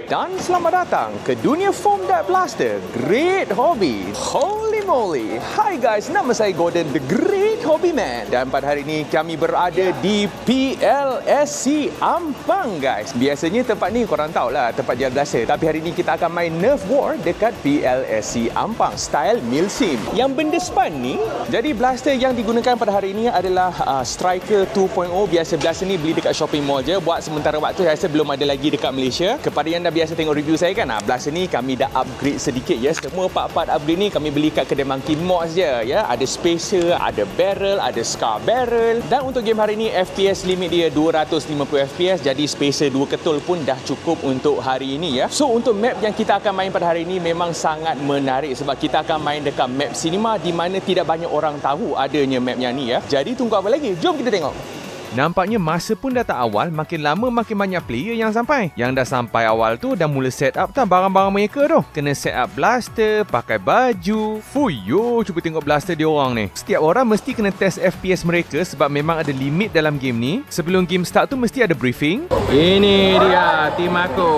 Dan selamat datang ke dunia foam dart blaster Great Hobby. Holy moly. Hi guys, nama saya Gordon, The Great Hobby Man. Dan pada hari ini kami berada di PLSC Ampang guys. Biasanya tempat ni korang tahulah, tempat jual blaster. Tapi hari ini kita akan main Nerf War dekat PLSC Ampang style Milsim. Yang benda span ni, jadi blaster yang digunakan pada hari ini adalah Striker 2.0. Biasa blaster ni beli dekat shopping mall je. Buat sementara waktu saya rasa belum ada lagi dekat Malaysia. Kepada yang dah biasa tengok review saya kan, blaster ni kami dah upgrade sedikit ya. Semua part-part upgrade ni kami beli kat kedai Monkey Mods je ya. Ada spacer, ada barrel, ada scar barrel. Dan untuk game hari ni FPS limit dia 250 FPS. Jadi spacer 2 ketul pun dah cukup untuk hari ini ya. So untuk map yang kita akan main pada hari ini memang sangat menarik sebab kita akan main dekat map cinema di mana tidak banyak orang tahu adanya map yang ni ya. Jadi tunggu apa lagi? Jom kita tengok. Nampaknya masa pun dah tak awal, makin lama makin banyak player yang sampai. Yang dah sampai awal tu dah mula set up tak barang-barang mereka tu. Kena set up blaster, pakai baju. Fuyo, cuba tengok blaster dia orang ni. Setiap orang mesti kena test FPS mereka sebab memang ada limit dalam game ni. Sebelum game start tu mesti ada briefing. Ini dia tim aku.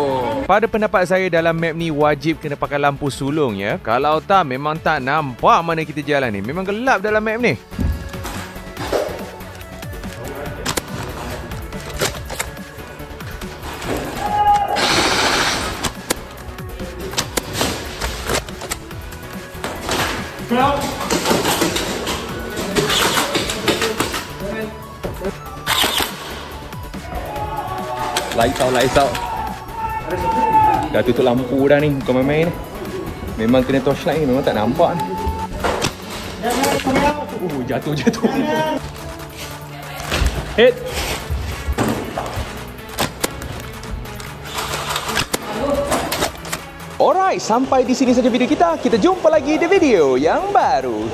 Pada pendapat saya dalam map ni wajib kena pakai lampu sulung ya. Kalau tak memang tak nampak mana kita jalan ni. Memang gelap dalam map ni. Lights out. Dah tutup lampu dah ni, bukan main-main. Memang kena torchlight ni, memang tak nampak ni. Jatuh. Hit. Alright, sampai di sini saja video kita. Kita jumpa lagi di video yang baru.